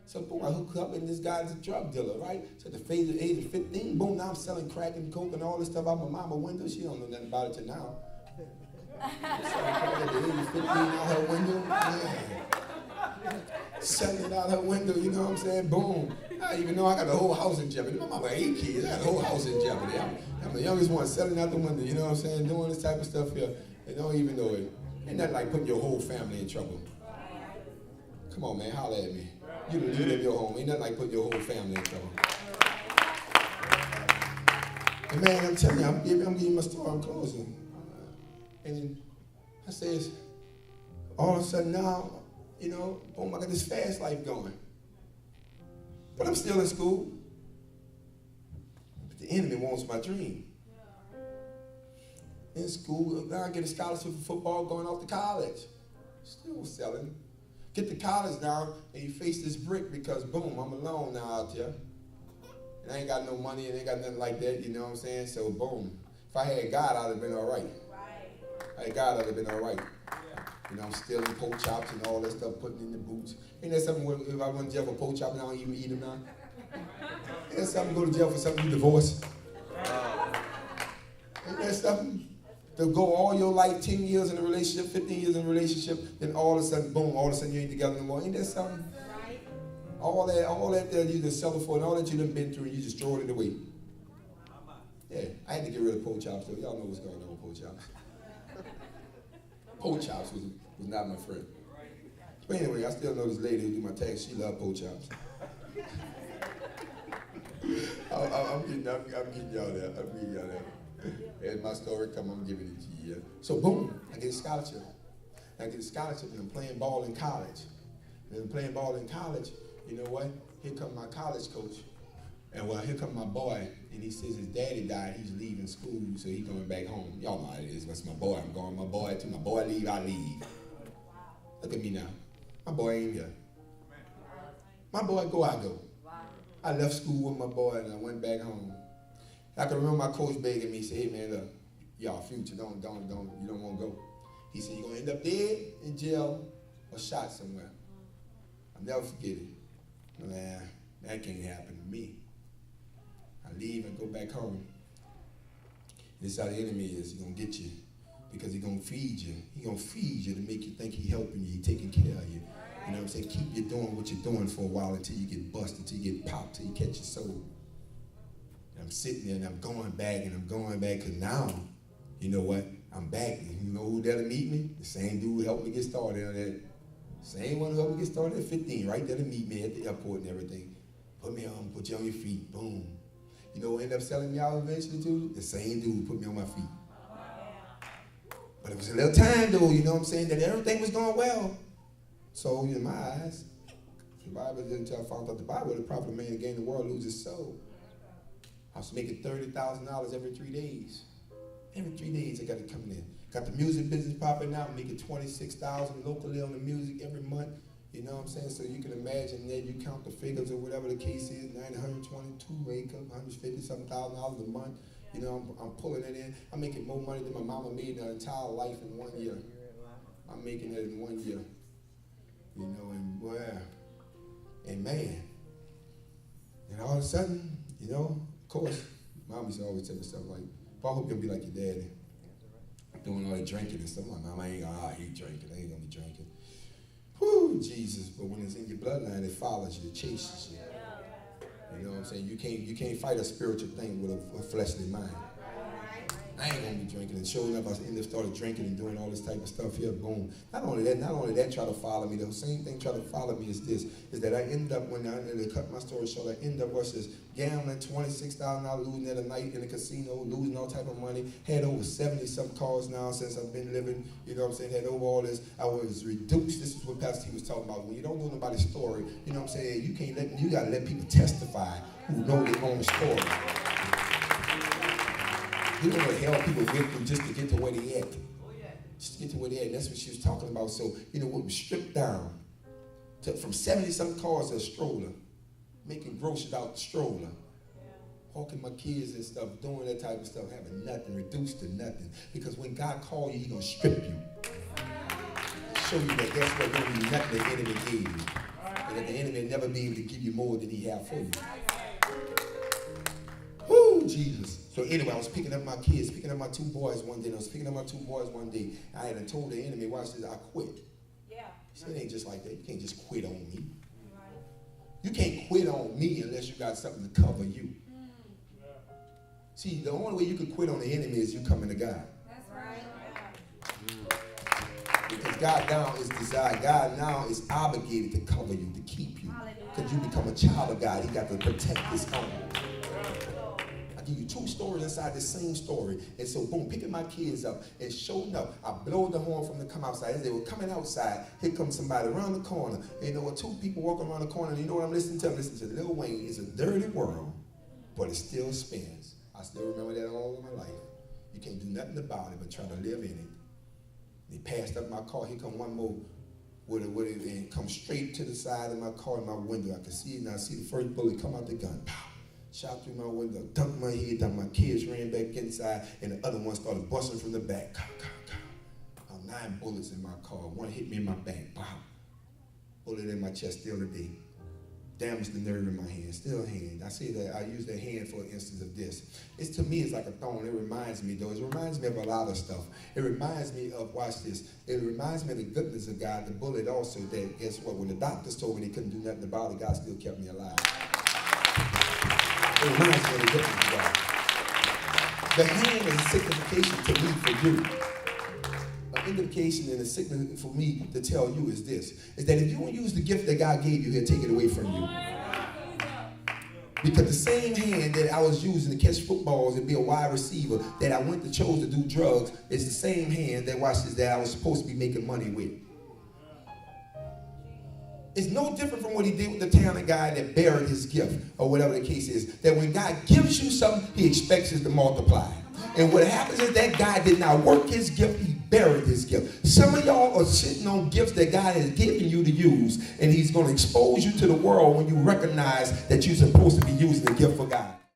So boom, I hook up and this guy's a drug dealer, right? So at the age of 15, boom, now I'm selling crack and coke and all this stuff out my mama's window. She don't know nothing about it till now. Selling crack at the age of 15 out her window. Yeah. Selling it out her window, you know what I'm saying? Boom. I didn't even know I got the whole house in jeopardy. My mama 8 kids, I got the whole house in jeopardy. I'm the youngest one selling out the window, you know what I'm saying? Doing this type of stuff here. They don't even know it. Ain't nothing like putting your whole family in trouble. Come on, man, holler at me. You live your home. Ain't nothing like putting your whole family in trouble. And man, I'm telling you, I'm giving you my story. I'm closing. And I says, all of a sudden now, you know, boom, I got this fast life going. But I'm still in school. But the enemy wants my dream. In school, now I get a scholarship for football going off to college. Still selling. Get to college now, and you face this brick because, boom, I'm alone now out there. And I ain't got no money and ain't got nothing like that, you know what I'm saying? So, boom. If I had God, I'd have been all right. If I had God, I'd have been all right. You know, I'm stealing pork chops and all that stuff, putting in the boots. Ain't that something where if I went to jail for pork chops and I don't even eat them now? Ain't that something to go to jail for something you divorce? Ain't that something? To go all your life, 10 years in a relationship, 15 years in a relationship, then all of a sudden, boom, all of a sudden you ain't together no more. Ain't that something? Right. All that you just settled for and all that you done been through and you just throwed it away. Yeah, I had to get rid of pork chops though. Y'all know what's going on with pork chops. Pork chops was not my friend. But anyway, I still know this lady who do my tax. She love pork chops. I'm getting y'all there. I'm getting y'all there. As my story come, I'm giving it to you. Yeah. So boom, I get a scholarship. I get a scholarship and I'm playing ball in college. And I'm playing ball in college, you know what? Here come my college coach. And well, here come my boy, and he says his daddy died, he's leaving school, so he's going back home. Y'all know how it is. That's my boy. I'm going my boy too. My boy leave, I leave. Look at me now. My boy ain't here. My boy go, I go. I left school with my boy and I went back home. I can remember my coach begging me, say, hey man, look, y'all future, you don't want to go. He said, you're going to end up dead, in jail, or shot somewhere. I'll never forget it. Nah, that can't happen to me. I leave and go back home. This is how the enemy is. He's going to get you because he's going to feed you. He's going to feed you to make you think he's helping you, he's taking care of you. You know what I'm saying? Keep you doing what you're doing for a while until you get busted, until you get popped, until you catch your soul. I'm sitting there and I'm going back because now, you know what? I'm back. And you know who there to meet me? The same dude who helped me get started. Same one who helped me get started at 15, right there to meet me at the airport and everything. Put me on, put you on your feet, boom. You know who ended up selling me out eventually too? The same dude who put me on my feet. But it was a little time though, you know what I'm saying, that everything was going well. So in my eyes, the Bible didn't tell I found out the Bible, the prophet man to gain the world, lose his soul. I was making $30,000 every 3 days. Every 3 days I got it coming in. Got the music business popping out, making $26,000 locally on the music every month. You know what I'm saying? So you can imagine that you count the figures or whatever the case is, 922 acres, $150-something thousand a month. You know, I'm pulling it in. I'm making more money than my mama made in her entire life in 1 year. I'm making it in 1 year. You know, and well, and man, and all of a sudden, you know, of course, mom used to always tell me stuff like, I hope you'll be like your daddy. Doing all that drinking and stuff. My mom, I hate drinking. I ain't gonna be drinking. Whoo, Jesus. But when it's in your bloodline, it follows you, it chases you. You know what I'm saying? You can't fight a spiritual thing with a fleshly mind. I ain't gonna be drinking. And sure enough, I ended up started drinking and doing all this type of stuff here. Boom. Not only that try to follow me. The same thing try to follow me is that I end up, when I cut my story short, I end up versus gambling, $26,000 losing at a night in a casino, losing all type of money. Had over 70-some cars now since I've been living. You know what I'm saying? Had over all this. I was reduced. This is what Pastor T was talking about. When you don't know nobody's story, you know what I'm saying? You gotta let people testify who know their own story. You know what hell people went through just to get to where they at. Just to get to where they at. And that's what she was talking about. So, you know, what was stripped down from 70-some cars to a stroller, making groceries out the stroller, hawking my kids and stuff, doing that type of stuff, having nothing, reduced to nothing. Because when God called you, he's going to strip you. Show you that that's what going to be nothing the enemy gave you. And But the enemy will never be able to give you more than he has for you. Woo, Jesus. So anyway, I was picking up my kids, picking up my two boys one day. I had told the enemy, watch this, I quit. Yeah. He said, it ain't just like that. You can't just quit on me. Right. You can't quit on me unless you got something to cover you. See, the only way you can quit on the enemy is you coming to God. That's right. Because God now is desired. God now is obligated to cover you, to keep you. Because you become a child of God. He got to protect his own. I give you two stories inside the same story. And so, boom, picking my kids up and showing up. I blow the horn for them to come outside. As they were coming outside, here comes somebody around the corner. And you know what? Two people walking around the corner. And you know what I'm listening to? I'm listening to Lil Wayne. It's a dirty world, but it still spins. I still remember that all of my life. You can't do nothing about it but try to live in it. They passed up my car. Here come one more with it and come straight to the side of my car in my window. I can see it, and I see the first bullet come out the gun. Pow! Shot through my window, dunked my head down. My kids ran back inside, and the other one started busting from the back. Cow, cow, cow. 9 bullets in my car. One hit me in my back. Pow! Bullet in my chest still today. Damaged the nerve in my hand, still a hand. I say that, I use that hand for an instance of this. It's to me, it's like a thorn. It reminds me, though. It reminds me of a lot of stuff. It reminds me of, watch this, it reminds me of the goodness of God. The bullet also, that, guess what, when the doctors told me they couldn't do nothing about it, God still kept me alive. It reminds me of the goodness of God. The hand is a signification to me for you. An indication and a signal for me to tell you is this, is that if you don't use the gift that God gave you, he'll take it away from you. Because the same hand that I was using to catch footballs and be a wide receiver, that I went to chose to do drugs, is the same hand that, watch this, that I was supposed to be making money with. It's no different from what he did with the talented guy that buried his gift, or whatever the case is. That when God gives you something, he expects it to multiply. And what happens is that guy did not work his gift, he buried his gift. Some of y'all are sitting on gifts that God has given you to use, and he's going to expose you to the world when you recognize that you're supposed to be using the gift for God.